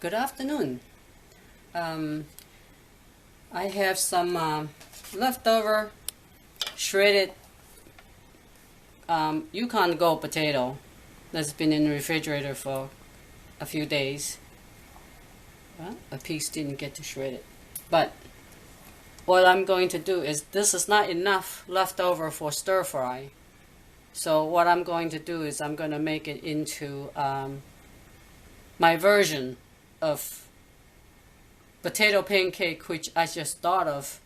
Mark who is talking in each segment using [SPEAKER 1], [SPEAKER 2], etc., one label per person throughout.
[SPEAKER 1] Good afternoon. I have some leftover shredded Yukon Gold potato that's been in the refrigerator for a few days. Well, a piece didn't get to shred it. But what I'm going to do is, this is not enough leftover for stir fry. So what I'm going to do is I'm going to make it into my version of potato pancake, which I just thought of.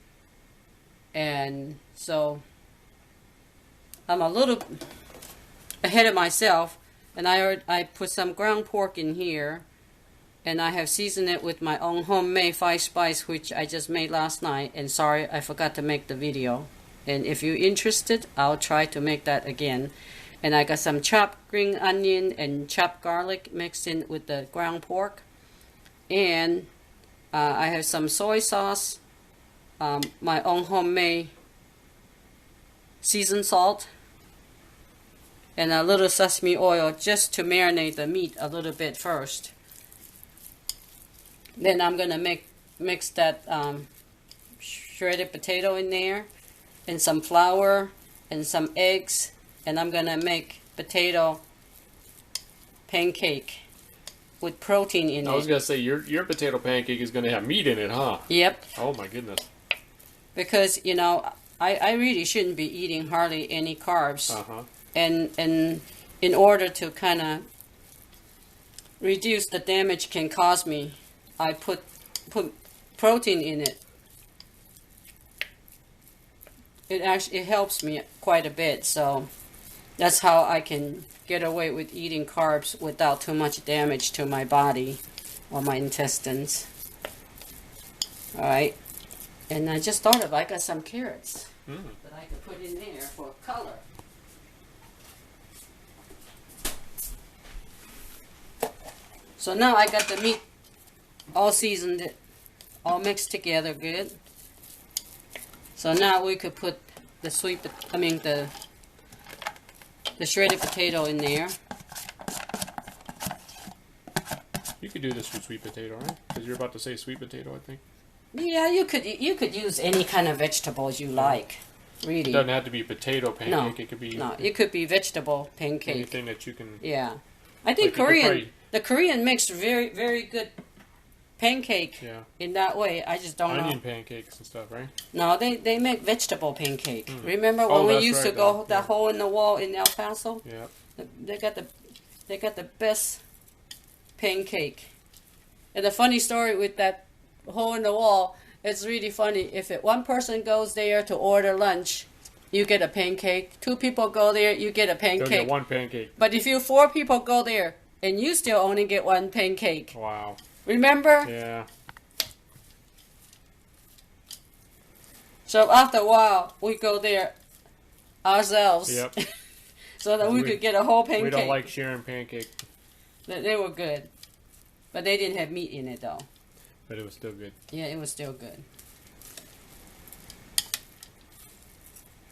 [SPEAKER 1] And so I'm a little ahead of myself, and I put some ground pork in here, and I have seasoned it with my own homemade 5-spice, which I just made last night. And sorry, I forgot to make the video. And if you're interested, I'll try to make that again. And I got some chopped green onion and chopped garlic mixed in with the ground pork. And I have some soy sauce, my own homemade seasoned salt, and a little sesame oil just to marinate the meat a little bit first. Then I'm going to mix that shredded potato in there, and some flour, and some eggs, and I'm going to make potato pancake with protein in it.
[SPEAKER 2] I was going to say, your potato pancake is going to have meat in it, huh?
[SPEAKER 1] Yep.
[SPEAKER 2] Oh my goodness.
[SPEAKER 1] Because, you know, I really shouldn't be eating hardly any carbs.
[SPEAKER 2] Uh-huh.
[SPEAKER 1] And in order to kind of reduce the damage can cause me, I put protein in it. It helps me quite a bit, so that's how I can get away with eating carbs without too much damage to my body or my intestines. Alright, and I just thought of, I got some carrots that I could put in there for color. So now I got the meat all seasoned, all mixed together good. So now we could put the the shredded potato in there.
[SPEAKER 2] You could do this with sweet potato, right? Because you're about to say sweet potato, I think.
[SPEAKER 1] Yeah, you could use any kind of vegetables you like, really.
[SPEAKER 2] It doesn't have to be potato pancake.
[SPEAKER 1] No,
[SPEAKER 2] it could be
[SPEAKER 1] it could be vegetable pancake.
[SPEAKER 2] anything that you can.
[SPEAKER 1] Yeah, I think
[SPEAKER 2] like
[SPEAKER 1] the Korean makes very, very good pancake.
[SPEAKER 2] Yeah.
[SPEAKER 1] In that way, I just don't know.
[SPEAKER 2] Onion pancakes and stuff, right?
[SPEAKER 1] No, they make vegetable pancake. Remember when we used to go that hole in the wall in El Paso?
[SPEAKER 2] Yeah.
[SPEAKER 1] They got the best pancake. And the funny story with that hole in the wall, it's really funny. If one person goes there to order lunch, you get a pancake. 2 people go there, you get a pancake.
[SPEAKER 2] They'll get 1 pancake.
[SPEAKER 1] But if 4 people go there, and you still only get 1 pancake.
[SPEAKER 2] Wow.
[SPEAKER 1] Remember?
[SPEAKER 2] Yeah.
[SPEAKER 1] So after a while, we go there ourselves.
[SPEAKER 2] Yep.
[SPEAKER 1] So that we could get a whole pancake.
[SPEAKER 2] We don't like sharing pancake.
[SPEAKER 1] They were good. But they didn't have meat in it, though.
[SPEAKER 2] But it was still good.
[SPEAKER 1] Yeah, it was still good.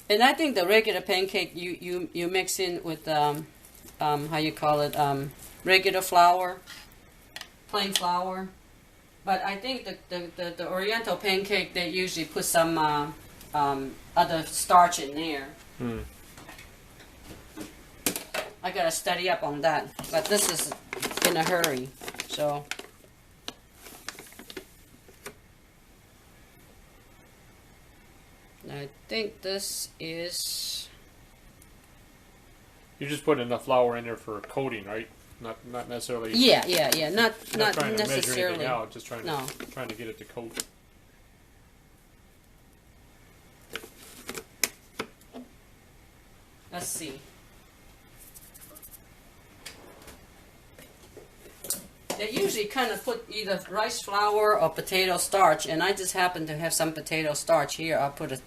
[SPEAKER 1] And I think the regular pancake you mix in with how you call it, regular flour, plain flour. But I think the Oriental pancake, they usually put some other starch in there. I gotta study up on that. But this is in a hurry, so. I think this is.
[SPEAKER 2] You just put enough flour in there for coating, right? Not necessarily.
[SPEAKER 1] Yeah. Not
[SPEAKER 2] trying to measure
[SPEAKER 1] necessarily.
[SPEAKER 2] anything out, just trying
[SPEAKER 1] No.
[SPEAKER 2] to get it to coat.
[SPEAKER 1] Let's see. They usually kind of put either rice flour or potato starch, and I just happen to have some potato starch here. I'll put a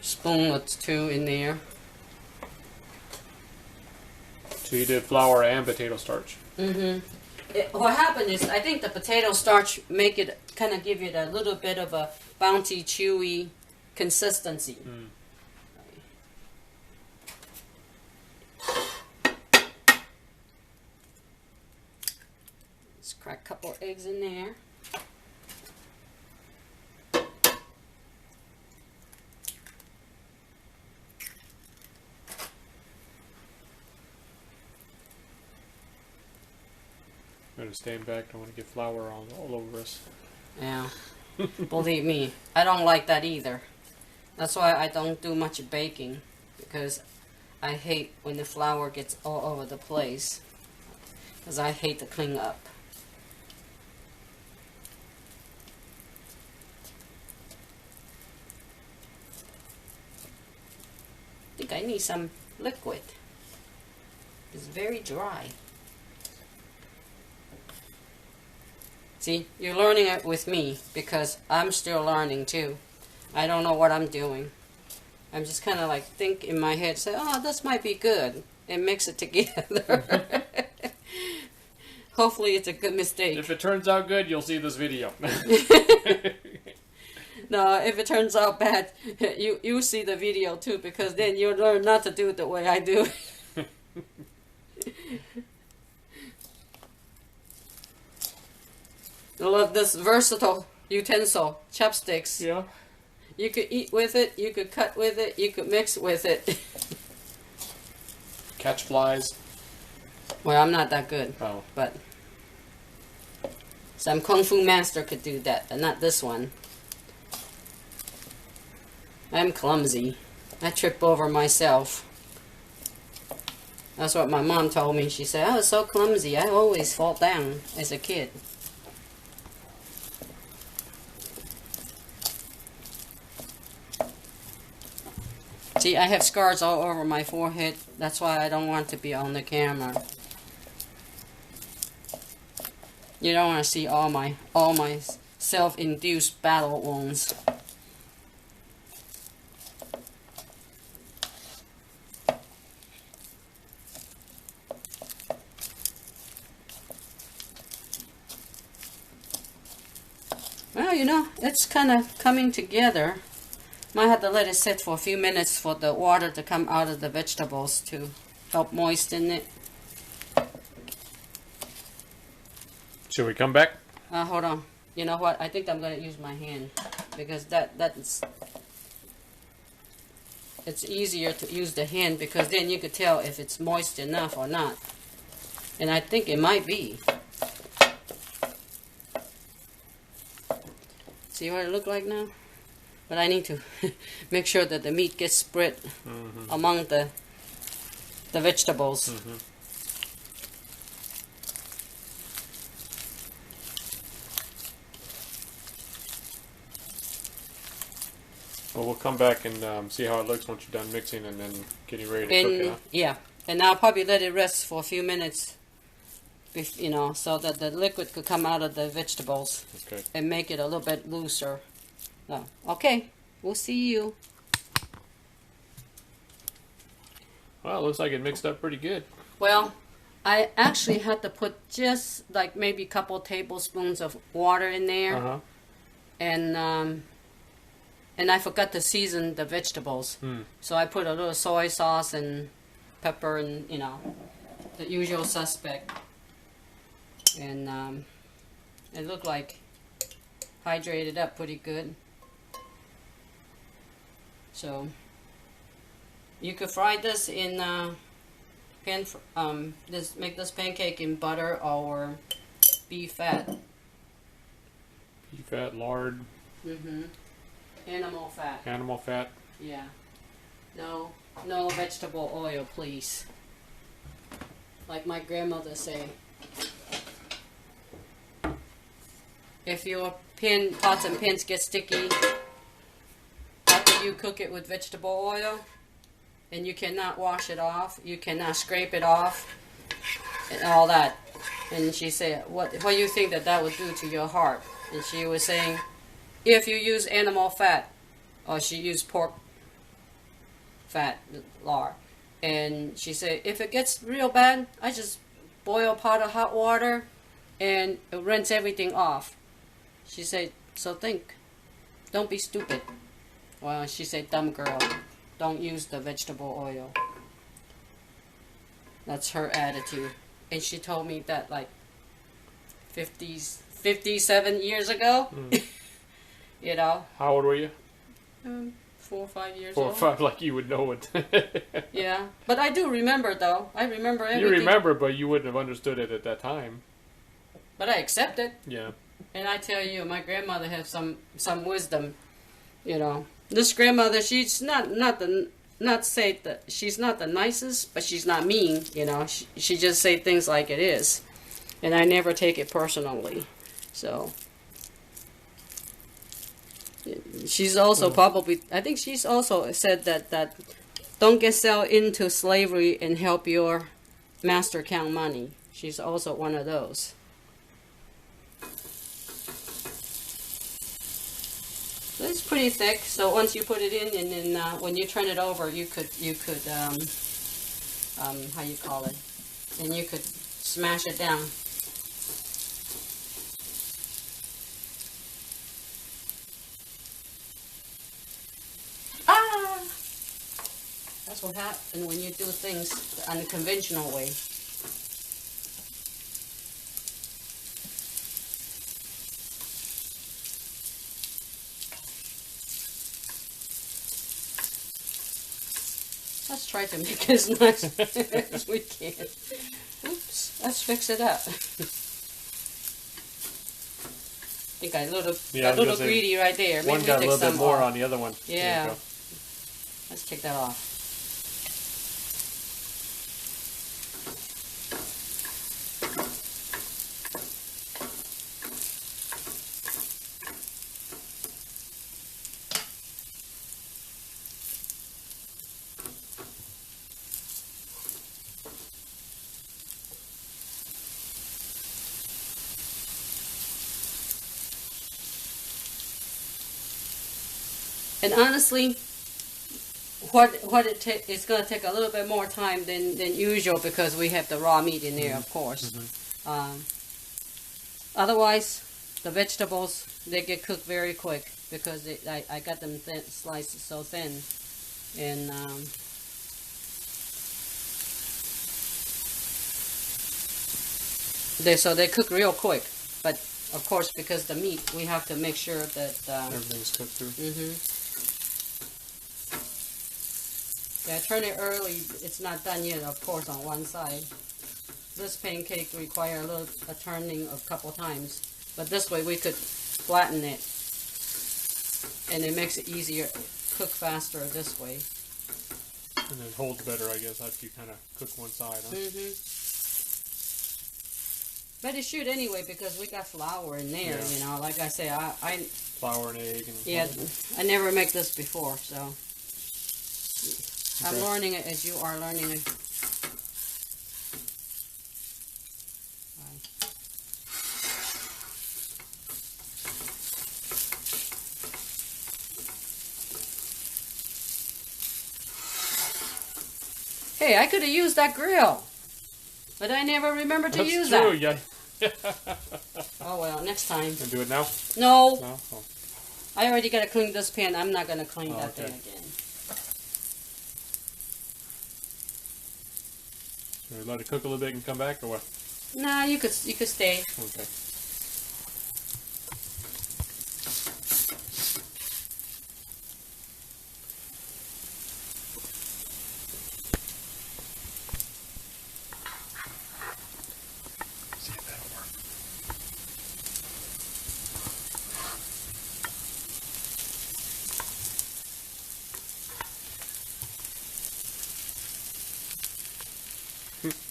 [SPEAKER 1] spoon or 2 in there.
[SPEAKER 2] So you did flour and potato starch.
[SPEAKER 1] What happened is, I think the potato starch make it kind of give it a little bit of a bouncy, chewy consistency. Just crack a couple eggs in there.
[SPEAKER 2] Better stand back. Don't want to get flour all over us.
[SPEAKER 1] Yeah. Believe me, I don't like that either. That's why I don't do much baking, because I hate when the flour gets all over the place, because I hate to clean up. I think I need some liquid. It's very dry. See, you're learning it with me because I'm still learning too. I don't know what I'm doing. I'm just kind of like think in my head, say, oh, this might be good, and mix it together. Hopefully it's a good mistake.
[SPEAKER 2] If it turns out good, you'll see this video.
[SPEAKER 1] No, if it turns out bad, you see the video too, because then you'll learn not to do it the way I do. I love this versatile utensil, chopsticks.
[SPEAKER 2] Yeah.
[SPEAKER 1] You could eat with it, you could cut with it, you could mix with it.
[SPEAKER 2] Catch flies.
[SPEAKER 1] Well, I'm not that good,
[SPEAKER 2] Oh.
[SPEAKER 1] but some Kung Fu master could do that, but not this one. I'm clumsy. I trip over myself. That's what my mom told me. She said, I was so clumsy. I always fall down as a kid. See, I have scars all over my forehead. That's why I don't want to be on the camera. You don't want to see all my self-induced battle wounds. Well, you know, it's kind of coming together. Might have to let it sit for a few minutes for the water to come out of the vegetables to help moisten it.
[SPEAKER 2] Should we come back?
[SPEAKER 1] Hold on. You know what? I think I'm going to use my hand because it's easier to use the hand because then you could tell if it's moist enough or not. And I think it might be. See what it look like now? But I need to make sure that the meat gets spread among the vegetables.
[SPEAKER 2] Well, we'll come back and see how it looks once you're done mixing and then getting ready to cook it. Huh?
[SPEAKER 1] Yeah, and I'll probably let it rest for a few minutes, you know, so that the liquid could come out of the vegetables and make it a little bit looser. No. Okay, we'll see you.
[SPEAKER 2] Well, it looks like it mixed up pretty good.
[SPEAKER 1] Well, I actually had to put just like maybe a couple tablespoons of water in there, and I forgot to season the vegetables. So I put a little soy sauce and pepper and, you know, the usual suspect. And it looked like hydrated up pretty good. So you could fry this in make this pancake in butter or beef fat.
[SPEAKER 2] Beef fat, lard.
[SPEAKER 1] Animal fat.
[SPEAKER 2] Animal fat.
[SPEAKER 1] Yeah. No vegetable oil, please. Like my grandmother say. If your pots and pans get sticky after you cook it with vegetable oil, and you cannot wash it off, you cannot scrape it off, and all that. And she said, what do you think that would do to your heart? And she was saying, if you use animal fat, or she used pork fat, lard, and she said, if it gets real bad, I just boil a pot of hot water and rinse everything off. She said, so think, don't be stupid. Well, she said, dumb girl, don't use the vegetable oil. That's her attitude. And she told me that like 57 years ago. You know.
[SPEAKER 2] How old were you?
[SPEAKER 1] 4 or 5 years
[SPEAKER 2] 4 or
[SPEAKER 1] old.
[SPEAKER 2] 5, like you would know it.
[SPEAKER 1] Yeah, but I do remember though. I remember everything.
[SPEAKER 2] You remember, but you wouldn't have understood it at that time.
[SPEAKER 1] But I accept it.
[SPEAKER 2] Yeah.
[SPEAKER 1] And I tell you, my grandmother has some wisdom. You know, this grandmother, she's not say that she's not the nicest, but she's not mean. You know, she just say things like it is, and I never take it personally. So she's also probably, I think she's also said that don't get sell into slavery and help your master count money. She's also one of those. So it's pretty thick. So once you put it in, and then when you turn it over, you could how you call it, and you could smash it down. Ah! That's what happens when you do things the unconventional way. Let's try to make it as nice as we can. Oops, let's fix it up. I think I got a little greedy right there. Maybe
[SPEAKER 2] one got a little bit more
[SPEAKER 1] off.
[SPEAKER 2] on the other one.
[SPEAKER 1] Yeah. Let's take that off. And honestly, it's going to take a little bit more time than usual because we have the raw meat in there, of course. Otherwise, the vegetables, they get cooked very quick because I got them sliced so thin. And they cook real quick. But of course, because the meat, we have to make sure that
[SPEAKER 2] everything's cooked through.
[SPEAKER 1] Yeah, turn it early. It's not done yet, of course, on one side. This pancake requires a turning a couple times, but this way we could flatten it, and it makes it easier, cook faster this way.
[SPEAKER 2] And then holds better, I guess, after you kind of cook one side, huh?
[SPEAKER 1] But it should anyway because we got flour in there.
[SPEAKER 2] Yeah.
[SPEAKER 1] You know, like I say, I
[SPEAKER 2] flour and egg. And
[SPEAKER 1] yeah, I never make this before, so. I'm learning it as you are learning it. Hey, I could have used that grill, but I never remembered to use that.
[SPEAKER 2] That's true, yeah.
[SPEAKER 1] Oh well, next time.
[SPEAKER 2] Can do it now?
[SPEAKER 1] No.
[SPEAKER 2] No? Oh.
[SPEAKER 1] I already got to clean this pan. I'm not going to clean that thing again.
[SPEAKER 2] Should we let it cook a little bit and come back, or what?
[SPEAKER 1] Nah, you could stay.
[SPEAKER 2] Okay. See if that'll work.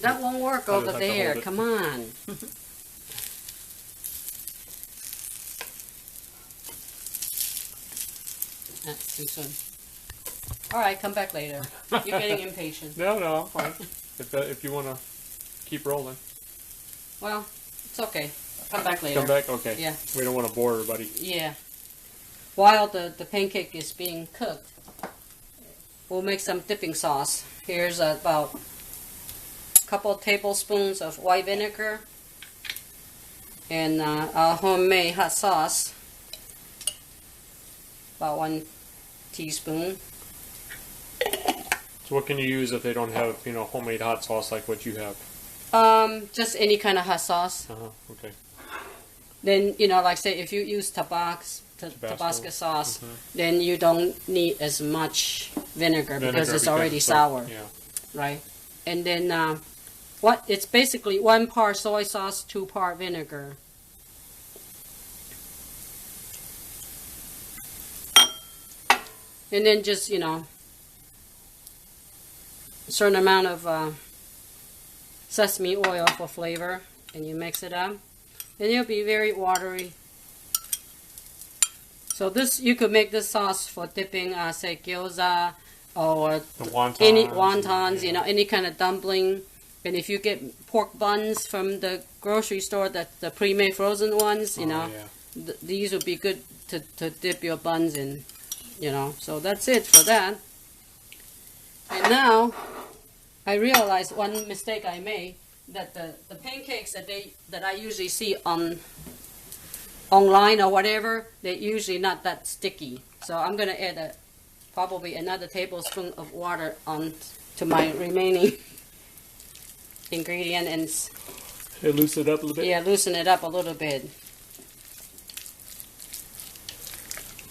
[SPEAKER 1] That won't work
[SPEAKER 2] I'll
[SPEAKER 1] over
[SPEAKER 2] just have to
[SPEAKER 1] there.
[SPEAKER 2] hold it.
[SPEAKER 1] Come on. That's too soon. All right, come back later. You're getting impatient.
[SPEAKER 2] No, I'm fine. If you want to keep rolling.
[SPEAKER 1] Well, it's okay. Come back later.
[SPEAKER 2] Come back? Okay.
[SPEAKER 1] Yeah.
[SPEAKER 2] We don't want to bore everybody.
[SPEAKER 1] Yeah. While the pancake is being cooked, we'll make some dipping sauce. Here's about a couple tablespoons of white vinegar and a homemade hot sauce. About 1 teaspoon.
[SPEAKER 2] So what can you use if they don't have, homemade hot sauce like what you have?
[SPEAKER 1] Just any kind of hot sauce.
[SPEAKER 2] Okay.
[SPEAKER 1] then like say if you use Tabasco sauce, then you don't need as much vinegar because it's already sour,
[SPEAKER 2] yeah.
[SPEAKER 1] right? And then it's basically 1 part soy sauce, 2 part vinegar. And then just a certain amount of sesame oil for flavor, and you mix it up, and it'll be very watery. So you could make this sauce for dipping, say gyoza or any wontons, any kind of dumpling. And if you get pork buns from the grocery store, the pre-made frozen ones, these would be good to dip your buns in, So that's it for that. And now I realized one mistake I made, that the pancakes that I usually see online or whatever, they're usually not that sticky. So I'm going to add probably another tablespoon of water on to my remaining ingredient and
[SPEAKER 2] loosen it up a little bit.
[SPEAKER 1] Yeah, loosen it up a little bit.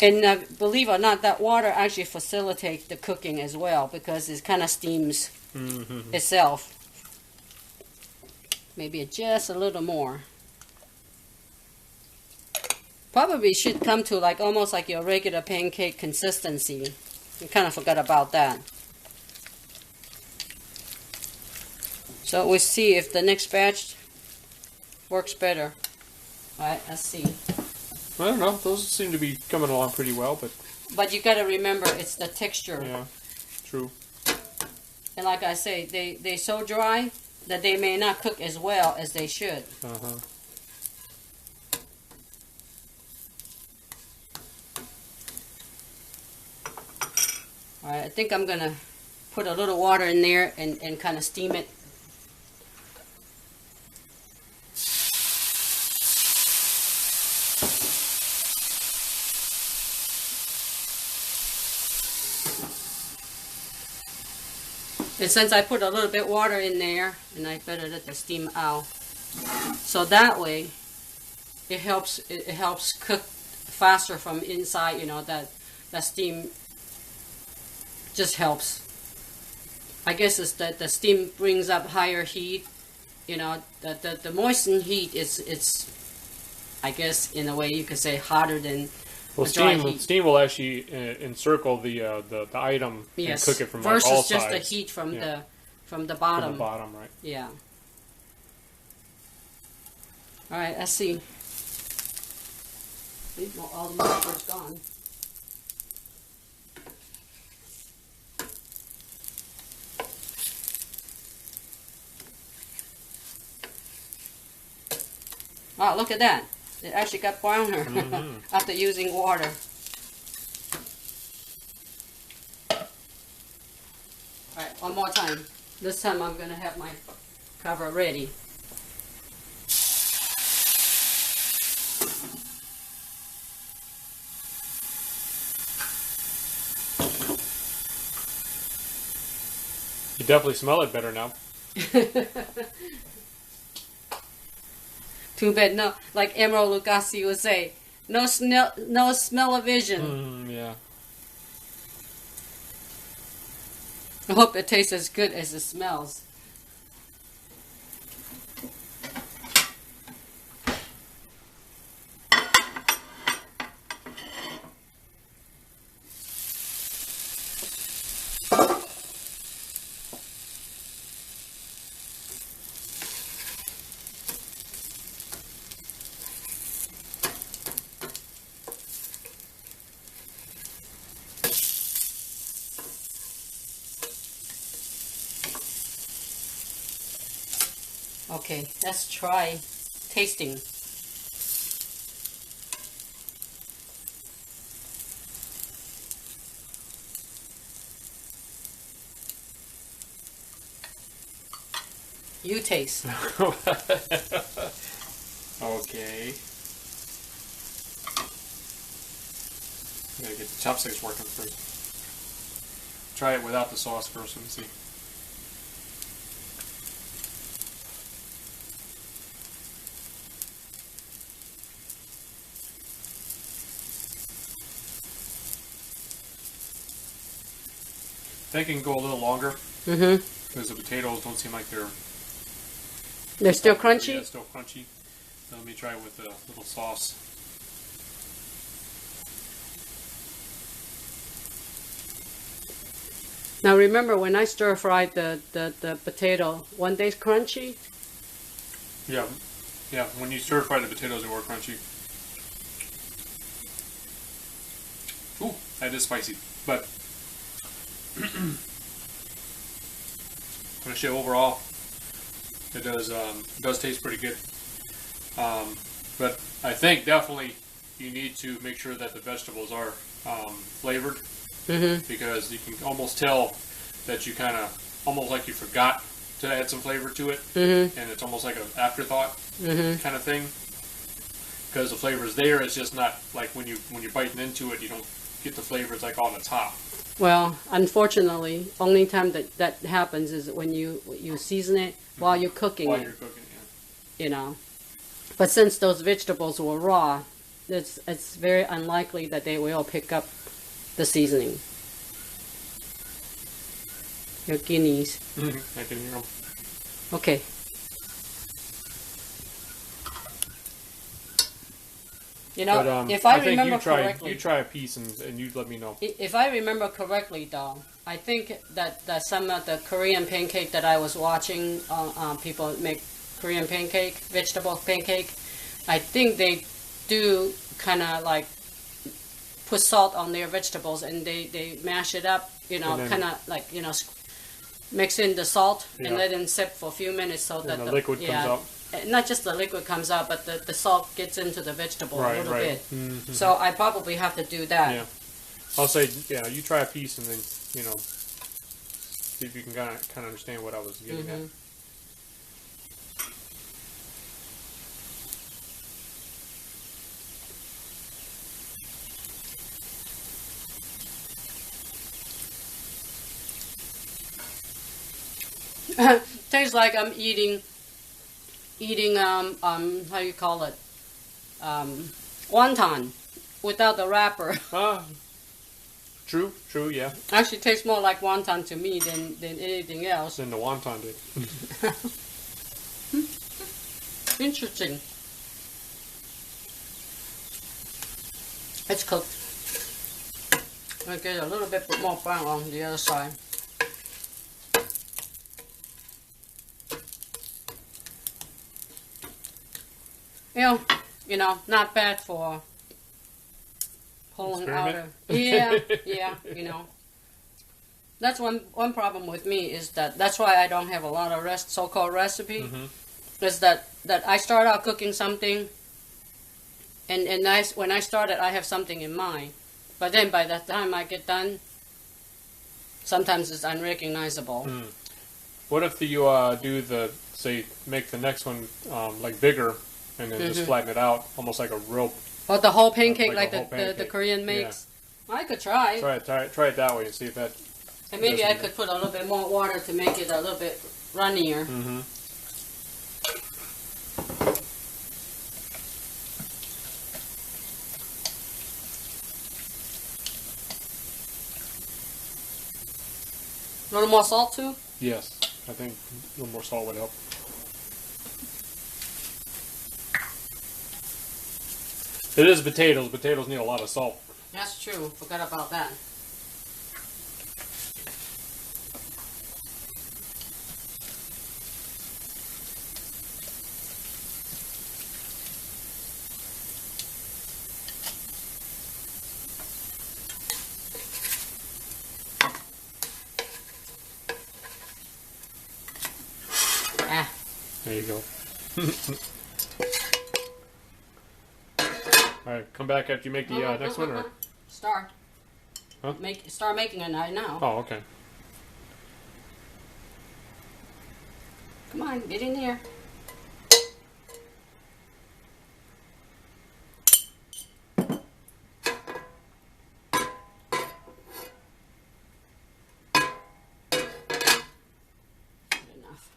[SPEAKER 1] And believe it or not, that water actually facilitates the cooking as well, because it kind of steams itself. Maybe just a little more. Probably should come to almost like your regular pancake consistency. I kind of forgot about that. So we'll see if the next batch works better. Alright, let's see.
[SPEAKER 2] I don't know. Those seem to be coming along pretty well, but...
[SPEAKER 1] But you got to remember, it's the texture.
[SPEAKER 2] Yeah, true.
[SPEAKER 1] And like I say, they're so dry that they may not cook as well as they should. Alright, I think I'm going to put a little water in there and kind of steam it. And since I put a little bit water in there, and I better let the steam out, so that way it helps cook faster from inside. That steam just helps. I guess it's that the steam brings up higher heat. The moistened heat is I guess in a way you could say hotter than.
[SPEAKER 2] Well, steam will actually encircle the item and cook it from all sides.
[SPEAKER 1] Versus just the heat from the bottom.
[SPEAKER 2] From the bottom, right?
[SPEAKER 1] Yeah. All right, let's see. All the moisture's gone. Wow, look at that. It actually got browner after using water. Alright, one more time. This time I'm going to have my cover ready.
[SPEAKER 2] You definitely smell it better now.
[SPEAKER 1] Too bad, no. Like Emerald Lagasse would say, no smell-o-vision.
[SPEAKER 2] Yeah.
[SPEAKER 1] I hope it tastes as good as it smells. Okay, let's try tasting. You taste.
[SPEAKER 2] Okay. I'm gonna get the chopsticks working first. Try it without the sauce first and see. think it can go a little longer
[SPEAKER 1] Mm-hmm.
[SPEAKER 2] because the potatoes don't seem like they're
[SPEAKER 1] Still crunchy?
[SPEAKER 2] Yeah, still crunchy. So let me try it with a little sauce.
[SPEAKER 1] Now remember when I stir fried the potato, one day's crunchy?
[SPEAKER 2] Yeah, yeah. When you stir fry the potatoes, they were crunchy. Ooh, that is spicy, but actually overall, it does taste pretty good. But I think definitely you need to make sure that the vegetables are flavored,
[SPEAKER 1] Mm-hmm.
[SPEAKER 2] because you can almost tell that you kind of almost like you forgot to add some flavor to it,
[SPEAKER 1] Mm-hmm.
[SPEAKER 2] and it's almost like an afterthought
[SPEAKER 1] Mm-hmm.
[SPEAKER 2] kind of thing. Because the flavor is there, it's just not like when you're biting into it, you don't get the flavors like on the top.
[SPEAKER 1] Well, unfortunately, only time that happens is when you season it while you're cooking
[SPEAKER 2] While
[SPEAKER 1] it.
[SPEAKER 2] you're cooking, yeah.
[SPEAKER 1] You know. But since those vegetables were raw, it's very unlikely that they will pick up the seasoning. Your guineas.
[SPEAKER 2] I can hear them.
[SPEAKER 1] Okay. You know,
[SPEAKER 2] But,
[SPEAKER 1] if I
[SPEAKER 2] think
[SPEAKER 1] remember
[SPEAKER 2] you try,
[SPEAKER 1] correctly,
[SPEAKER 2] you try a piece and you let me know.
[SPEAKER 1] if I remember correctly, though, I think that some of the Korean pancake that I was watching, people make Korean pancake, vegetable pancake, I think they do kind of like put salt on their vegetables and they mash it up, you know,
[SPEAKER 2] And then-
[SPEAKER 1] kind of like, you know, mix in the salt
[SPEAKER 2] Yeah.
[SPEAKER 1] and let it sit for a few minutes so that
[SPEAKER 2] And the liquid comes out.
[SPEAKER 1] Not just the liquid comes out, but the salt gets into the vegetable a
[SPEAKER 2] Right,
[SPEAKER 1] little
[SPEAKER 2] right.
[SPEAKER 1] bit.
[SPEAKER 2] Mhm.
[SPEAKER 1] So I probably have to do that.
[SPEAKER 2] Yeah. I'll say, yeah, you try a piece and then, you know, see if you can kind of understand what I was getting at.
[SPEAKER 1] Mhm. Tastes like I'm eating how you call it, wonton without the wrapper.
[SPEAKER 2] True, yeah.
[SPEAKER 1] Actually tastes more like wonton to me than anything else.
[SPEAKER 2] Then the wonton did.
[SPEAKER 1] Interesting. It's cooked. I'll get a little bit more brown on the other side. You know, not bad for pulling out
[SPEAKER 2] Experiment?
[SPEAKER 1] yeah, you know. That's one problem with me is that's why I don't have a lot of so-called recipe.
[SPEAKER 2] Mm-hmm.
[SPEAKER 1] Is that I start out cooking something, and when I started, I have something in mind, but then by the time I get done, sometimes it's unrecognizable.
[SPEAKER 2] Mm. What if you do make the next one like bigger, and then just flatten it out, almost like a real.
[SPEAKER 1] Or the whole pancake,
[SPEAKER 2] Like
[SPEAKER 1] like
[SPEAKER 2] a whole
[SPEAKER 1] the
[SPEAKER 2] pancake.
[SPEAKER 1] Korean makes. I could try.
[SPEAKER 2] Try it that way and see if that.
[SPEAKER 1] And maybe I
[SPEAKER 2] doesn't-
[SPEAKER 1] could put a little bit more water to make it a little bit runnier.
[SPEAKER 2] Mm-hmm.
[SPEAKER 1] A little more salt too?
[SPEAKER 2] Yes, I think a little more salt would help. It is potatoes. Potatoes need a lot of salt.
[SPEAKER 1] That's true. Forgot about that. Ah.
[SPEAKER 2] There you go. All right, come back after you make the next one, or
[SPEAKER 1] Start.
[SPEAKER 2] Huh?
[SPEAKER 1] Start making it right now.
[SPEAKER 2] oh, okay.
[SPEAKER 1] Come on, get in here. Good enough.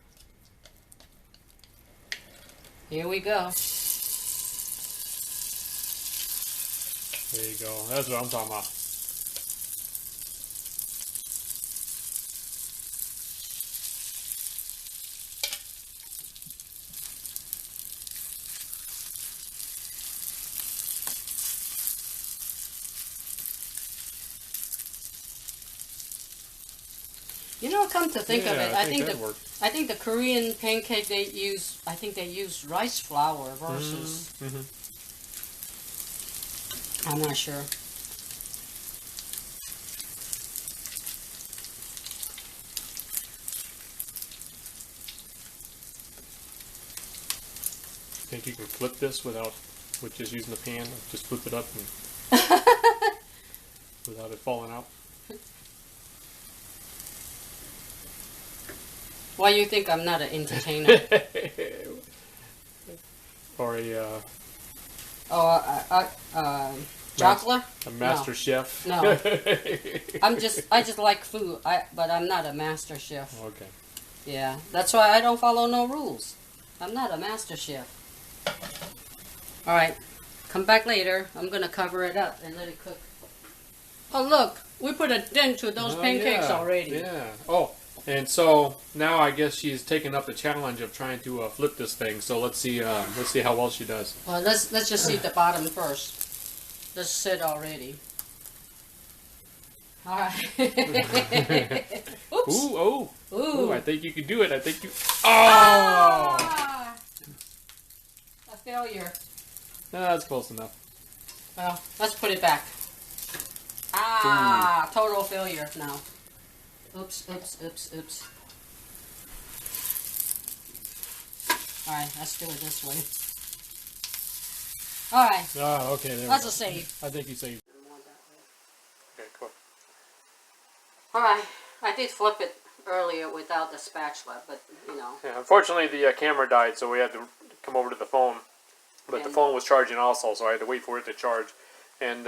[SPEAKER 1] Here we go.
[SPEAKER 2] There you go. That's what I'm talking about.
[SPEAKER 1] You know, come to think of
[SPEAKER 2] Yeah,
[SPEAKER 1] it,
[SPEAKER 2] I think that worked.
[SPEAKER 1] I think the Korean pancake I think they use rice flour versus. I'm not sure.
[SPEAKER 2] Think you can flip this with just using the pan? Just flip it up and without it falling out.
[SPEAKER 1] Why you think I'm not an entertainer?
[SPEAKER 2] Or a
[SPEAKER 1] Juggler?
[SPEAKER 2] a master chef.
[SPEAKER 1] No. I just like food. But I'm not a master chef.
[SPEAKER 2] Okay.
[SPEAKER 1] Yeah, that's why I don't follow no rules. I'm not a master chef. All right, come back later. I'm gonna cover it up and let it cook. Oh look, we put a dent to those pancakes already.
[SPEAKER 2] Yeah. Oh, and so now I guess she's taken up the challenge of trying to flip this thing. So let's see how well she does.
[SPEAKER 1] Well, let's just see the bottom first. Let's sit already. All right. Oops.
[SPEAKER 2] Ooh,
[SPEAKER 1] Ooh.
[SPEAKER 2] I think you can do it. I think you. Oh!
[SPEAKER 1] Ah! A failure.
[SPEAKER 2] That's close enough.
[SPEAKER 1] Well, let's put it back. Ah, total failure now. Oops, oops, oops, oops. All right, let's do it this way. All right.
[SPEAKER 2] Oh, okay. There
[SPEAKER 1] That's
[SPEAKER 2] we
[SPEAKER 1] a
[SPEAKER 2] go.
[SPEAKER 1] save.
[SPEAKER 2] I think you saved. Okay, cool.
[SPEAKER 1] All right. I did flip it earlier without the spatula, but you know.
[SPEAKER 2] Yeah, unfortunately, the camera died, so we had to come over to the phone. But the phone was charging also, so I had to wait for it to charge. And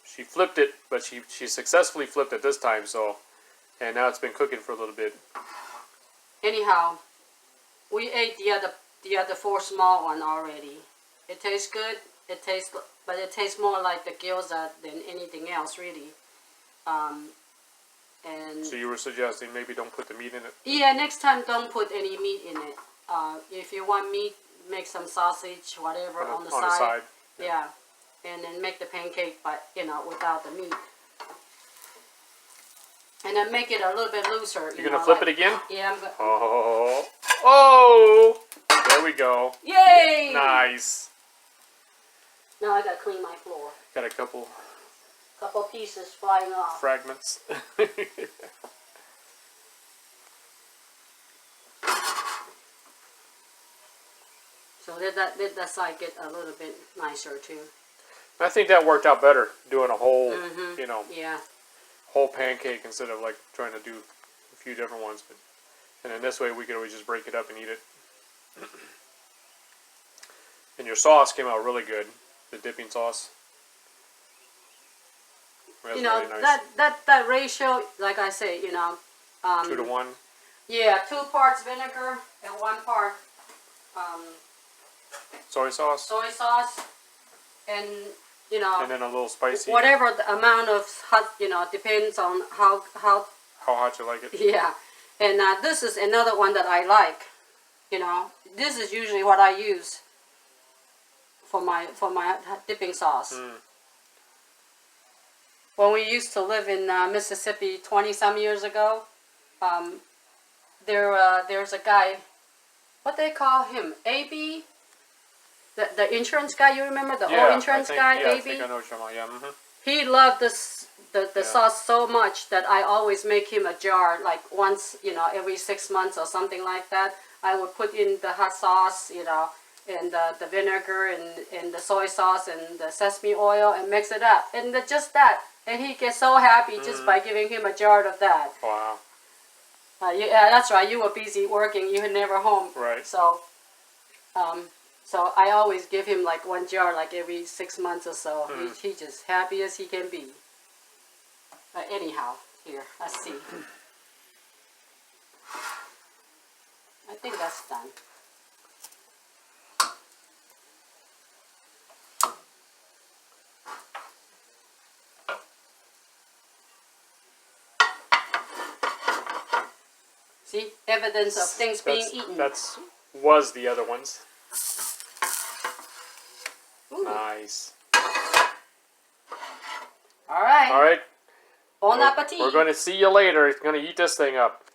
[SPEAKER 2] she flipped it, but she successfully flipped it this time. So, and now it's been cooking for a little bit.
[SPEAKER 1] Anyhow, we ate the other 4 small one already. It tastes good. But it tastes more like the gyoza than anything else, really. And
[SPEAKER 2] So you were suggesting maybe don't put the meat in it?
[SPEAKER 1] yeah, next time don't put any meat in it. If you want meat, make some sausage, whatever, on the side. Yeah, and then make the pancake, but without the meat. And then make it a little bit looser.
[SPEAKER 2] You're gonna flip it again?
[SPEAKER 1] Yeah, I'm going.
[SPEAKER 2] Oh! There we go.
[SPEAKER 1] Yay!
[SPEAKER 2] Nice.
[SPEAKER 1] Now I gotta clean my floor.
[SPEAKER 2] Got a couple
[SPEAKER 1] Pieces flying off.
[SPEAKER 2] fragments.
[SPEAKER 1] So let that side get a little bit nicer too.
[SPEAKER 2] I think that worked out better, doing a whole,
[SPEAKER 1] Yeah.
[SPEAKER 2] whole pancake instead of like trying to do a few different ones. But, and then this way we could always just break it up and eat it. And your sauce came out really good, the dipping sauce. That's really nice.
[SPEAKER 1] that ratio, like I say,
[SPEAKER 2] 2 to 1.
[SPEAKER 1] Yeah, 2 parts vinegar and 1 part
[SPEAKER 2] Soy sauce.
[SPEAKER 1] soy sauce, and
[SPEAKER 2] And then a little spicy.
[SPEAKER 1] whatever the amount of hot, depends on how
[SPEAKER 2] How hot you like it.
[SPEAKER 1] yeah. And this is another one that I like. This is usually what I use for my dipping sauce. When we used to live in Mississippi 20-some years ago, there's a guy, what they call him, AB? The insurance guy, you remember? The old insurance guy, AB?
[SPEAKER 2] I think I know what you're talking about, yeah.
[SPEAKER 1] He loved the sauce so much that I always make him a jar, like once, every 6 months or something like that. I would put in the hot sauce, and the vinegar and the soy sauce and the sesame oil and mix it up. And just that. And he gets so happy just by giving him a jar of that.
[SPEAKER 2] Wow.
[SPEAKER 1] Yeah, that's right. You were busy working. You were never home.
[SPEAKER 2] Right.
[SPEAKER 1] So I always give him like 1 jar, like every 6 months or so. He's just happy as he can be. Anyhow, here, let's see. I think that's done. See, evidence of things being eaten.
[SPEAKER 2] Was the other ones.
[SPEAKER 1] Ooh.
[SPEAKER 2] Nice.
[SPEAKER 1] All right.
[SPEAKER 2] All right.
[SPEAKER 1] Bon appetit.
[SPEAKER 2] We're going to see you later. It's going to eat this thing up.